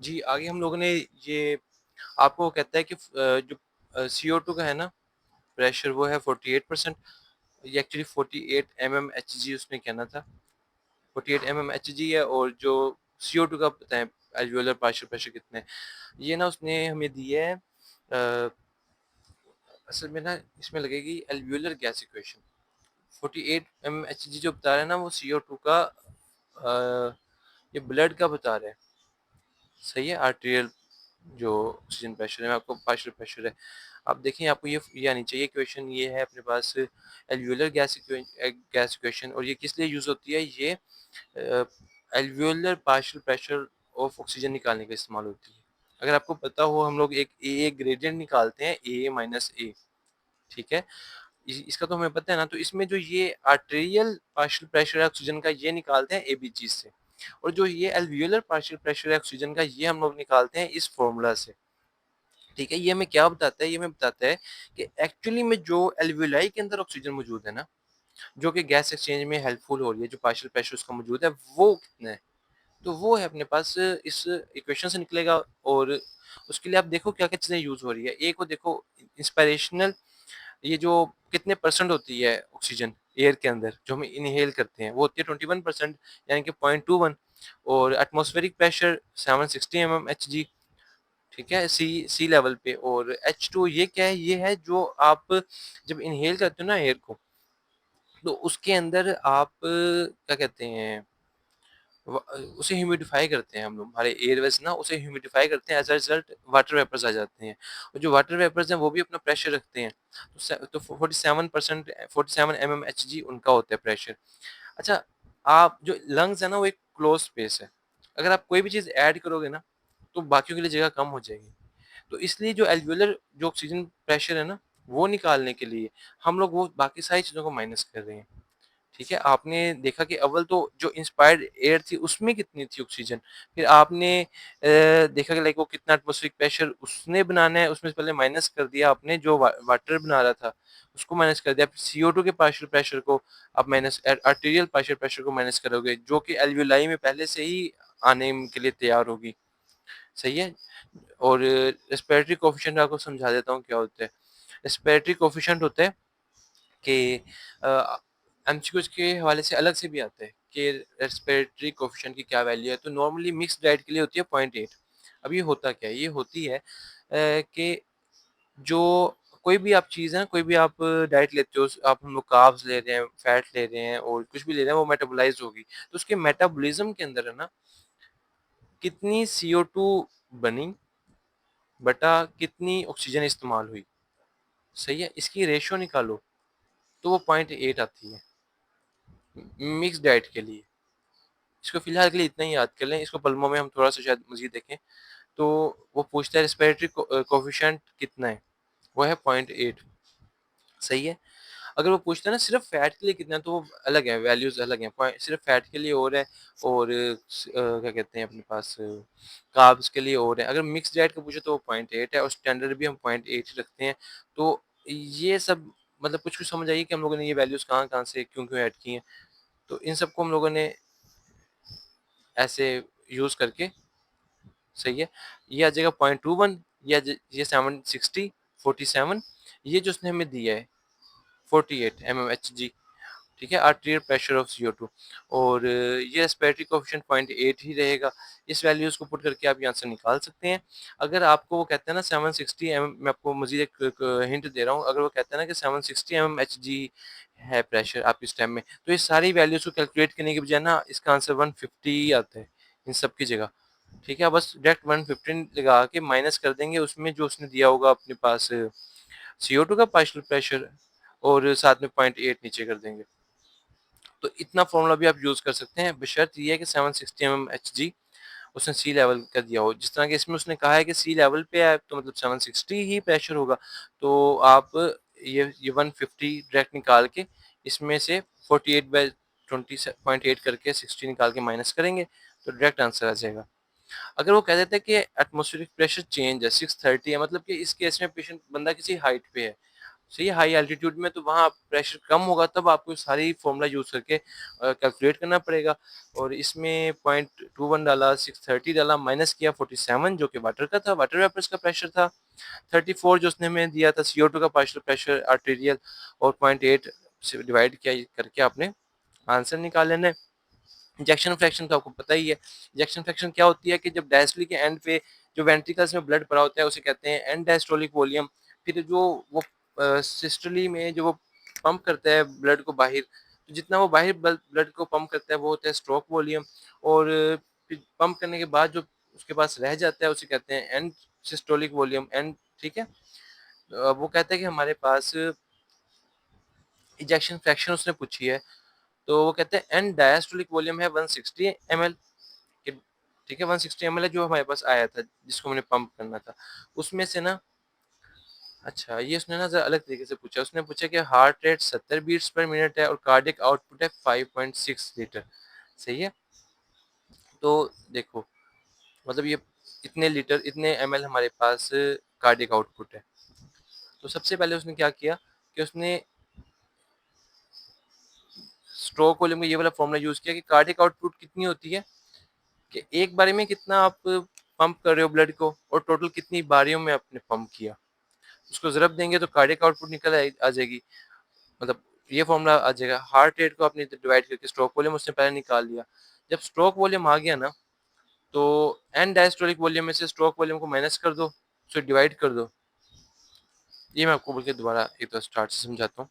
जी, आगे हम लोगों ने ये आपको कहता है कि जो CO2 का है ना प्रेशर वो है 48%। ये एक्चुअली 48 mmHg उसने कहना था। 48 mmHg है और जो CO2 का बताएँ एल्वियोलर पार्शियल प्रेशर कितना है। ये ना उसने हमें दी है असल में ना इसमें लगेगी एल्वियोलर गैस इक्वेशन। 48 mmHg जो बता रहा है ना वो CO2 का ये ब्लड का बता रहा है। सही है? आर्टेरियल जो ऑक्सीजन प्रेशर है आपको पार्शियल प्रेशर है। आप देखें आपको ये आनी चाहिए इक्वेशन ये है अपने पास एल्वियोलर गैस इक्वेशन और ये किस लिए यूज़ होती है ये alveolar partial pressure of oxygen निकालने के लिए इस्तेमाल होती है। अगर आपको पता हो हम लोग एक ए ग्रेडियंट निकालते हैं ए माइनस ए, ठीक है? इसका तो हमें पता है ना, तो इसमें जो ये आर्टेरियल पार्शियल प्रेशर है ऑक्सीजन का ये निकालते हैं एबी चीज़ से और जो ये एल्वियोलर पार्शियल प्रेशर है ऑक्सीजन का ये हम लोग निकालते हैं इस फॉर्मूला से। ठीक है? ये हमें क्या बताता है? ये हमें बताता है कि एक्चुअली में जो एल्वियोलाई के अंदर ऑक्सीजन मौजूद है ना, जो कि गैस एक्सचेंज में हेल्पफुल हो रही है, जो पार्शियल प्रेशर उसका मौजूद है, वो कितना है? तो वो है अपने पास इस इक्वेशन से निकलेगा और उसके लिए आप देखो क्या-क्या चीज़ें यूज़ हो रही है। ए को देखो इंस्पिरेशनल ये जो कितने परसेंट होती है ऑक्सीजन एयर के अंदर जो हम इनहेल करते हैं, वो होती है 21% यानी कि 0.21 और एटमॉस्फेरिक प्रेशर 760 mmHg ठीक है? सी सी लेवल पे और H2 ये क्या है? ये है जो आप जब इनहेल करते हो ना एयर को, तो उसके अंदर आप क्या कहते हैं उसे ह्यूमिडिफ़ाई करते हैं हम लोग, हमारे एयरवेज़ ना उसे ह्यूमिडिफ़ाई करते हैं, as a result water vapours आ जाते हैं। और जो वाटर वेपर्स हैं वो भी अपना प्रेशर रखते हैं। तो 47% 47 mmHg उनका होता है प्रेशर। अच्छा, आप जो लंग्स है ना वो एक क्लोज़ स्पेस है। अगर आप कोई भी चीज़ ऐड करोगे ना, तो बाकियों के लिए जगह कम हो जाएगी। तो इसलिए जो एल्वियोलर जो ऑक्सीजन प्रेशर है ना, वो निकालने के लिए हम लोग वो बाकी सारी चीज़ों को माइनस कर रहे हैं। ठीक है? आपने देखा कि अव्वल तो जो इंस्पायर्ड एयर थी उसमें कितनी थी ऑक्सीजन, फिर आपने देखा कि लाइक वो कितना एटमॉस्फेरिक प्रेशर उसने बनाना है, उसमें से पहले माइनस कर दिया आपने जो वाटर बना रहा था, उसको माइनस कर दिया। फिर CO2 के पार्शियल प्रेशर को आप माइनस आर्टेरियल पार्शियल प्रेशर को माइनस करोगे, जो कि एल्वियोलाई में पहले से ही आने के लिए तैयार होगी। सही है? और रेस्पिरेटरी कोएफिशिएंट आपको समझा देता हूँ क्या होता है। रेस्पिरेटरी कोएफिशिएंट होता है कि एमसीक्यूज़ के हवाले से अलग से भी आता है कि रेस्पिरेटरी कोएफिशिएंट की क्या वैल्यू है, तो नॉर्मली मिक्स्ड डाइट के लिए होती है 0.8। अब ये होता क्या है? ये होती है कि जो कोई भी आप चीज़ है ना, कोई भी आप डाइट लेते हो, आप हम लोग कार्ब्स ले रहे हैं, फैट ले रहे हैं और कुछ भी ले रहे हैं, वो मेटाबोलाइज़ होगी। तो उसके मेटाबॉलिज़्म के अंदर है ना, कितनी CO2 बनी बटा कितनी ऑक्सीजन इस्तेमाल हुई, सही है? इसकी रेशियो निकालो, तो वो 0.8 आती है, मिक्स्ड डाइट के लिए। इसको फ़िलहाल के लिए इतना ही याद कर लें, इसको पल्मों में हम थोड़ा-सा शायद मज़ीद देखें, तो वो पूछता है रेस्पिरेटरी कोएफिशिएंट कितना है? वो है 0.8 सही है? अगर वो पूछता है ना सिर्फ़ फैट के लिए कितना है, तो वो अलग है, वैल्यूज़ अलग हैं। सिर्फ़ फैट के लिए और है और क्या कहते हैं अपने पास कार्ब्स के लिए और है। अगर मिक्स्ड डाइट का पूछे तो वो 0.8 है और स्टैंडर्ड भी हम 0.8 ही रखते हैं। तो ये सब मतलब कुछ-कुछ समझ आई कि हम लोगों ने ये वैल्यूज़ कहाँ-कहाँ से क्यों-क्यों ऐड की हैं। तो इन सबको हम लोगों ने ऐसे यूज़ करके सही है। ये आ जाएगा 0.21 ये 760 47 ये जो उसने हमें दिया है 48 mmHg ठीक है, आर्टेरियल प्रेशर ऑफ CO2 और ये रेस्पिरेटरी कोएफिशिएंट 0.8 ही रहेगा। इस वैल्यूज़ को पुट करके आप ये आंसर निकाल सकते हैं। अगर आपको वो कहते हैं ना 760 मैं आपको मज़ीद एक हिंट दे रहा हूँ, अगर वो कहते हैं ना कि 760 mmHg है प्रेशर आपके स्टैम में, तो ये सारी वैल्यूज़ को कैलकुलेट करने के बजाय ना इसका आंसर 150 आता है, इन सब की जगह। ठीक है, बस डायरेक्ट 115 लगा के माइनस कर देंगे उसमें जो उसने दिया होगा अपने पास CO2 का पार्शियल प्रेशर और साथ में 0.8 नीचे कर देंगे। तो इतना फ़ॉर्मूला भी आप यूज़ कर सकते हैं, बशर्त ये है कि 760 mmHg उसने सी लेवल का दिया हो। जिस तरह के इसमें उसने कहा है कि सी लेवल पे है तो मतलब 760 ही प्रेशर होगा, तो आप ये 150 डायरेक्ट निकाल के इसमें से 48 बाय 20.8 करके 60 निकाल के माइनस करेंगे, तो डायरेक्ट आंसर आ जाएगा। अगर वो कह देते हैं कि एटमॉस्फेरिक प्रेशर चेंज है 630 है मतलब कि इस केस में पेशेंट बंदा किसी हाइट पे है, सही है, हाई एल्टीट्यूड में तो वहाँ प्रेशर कम होगा, तब आपको सारी फ़ॉर्मूला यूज़ करके कैलकुलेट करना पड़ेगा। और इसमें 0.21 डाला, 630 डाला, माइनस किया 47 जो कि वाटर का था, वाटर वेपर्स का प्रेशर था। 34 जो उसने हमें दिया था CO2 का पार्शियल प्रेशर आर्टीरियल, और 0.8 से डिवाइड किया करके आपने आंसर निकाल लेना है। इंजेक्शन फ्रैक्शन तो आपको पता ही है। इंजेक्शन फ्रैक्शन क्या होती है कि जब डायस्टोली के एंड पे जो वेंट्रिकल्स में ब्लड भरा होता है उसे कहते हैं एंड डायस्टोलिक वॉल्यूम। फिर जो वो सिस्टोली में जो वो पंप करता है ब्लड को बाहर, तो जितना वो बाहर ब्लड को पंप करता है वो होता है स्ट्रोक वॉल्यूम। और फिर पंप करने के बाद जो उसके पास रह जाता है उसे कहते हैं एंड सिस्टोलिक वॉल्यूम एंड। ठीक है, वो कहता है कि हमारे पास इजेक्शन फ्रैक्शन उसने पूछी है, तो वो कहते हैं एंड डायस्टोलिक वॉल्यूम है 160 ml। ठीक है, 160 ml है जो हमारे पास आया था जिसको हमने पंप करना था उसमें से ना। अच्छा, ये उसने ना जरा अलग तरीके से पूछा, उसने पूछा कि heart rate 70 beats per minute है और कार्डियक आउटपुट है 5.6 लीटर। सही है, तो देखो मतलब ये इतने लीटर इतने ml हमारे पास कार्डियक आउटपुट है। तो सबसे पहले उसने क्या किया कि उसने स्ट्रोक वॉल्यूम का ये वाला फॉर्मूला यूज किया कि कार्डियक आउटपुट कितनी होती है, कि एक बारी में कितना आप पंप कर रहे हो ब्लड को और टोटल कितनी बारियों में आपने पंप किया, उसको ज़रब देंगे तो कार्डियक आउटपुट निकल आ जाएगी। मतलब ये फॉर्मूला आ जाएगा। हार्ट रेट को आपने डिवाइड करके स्ट्रोक वॉल्यूम उसने पहले निकाल लिया। जब स्ट्रोक वॉल्यूम आ गया ना, तो एन डायस्टोलिक वॉल्यूम में से स्ट्रोक वॉल्यूम को माइनस कर दो, उसे डिवाइड कर दो। ये मैं आपको बोल के दोबारा एक तो स्टार्ट से समझाता हूँ।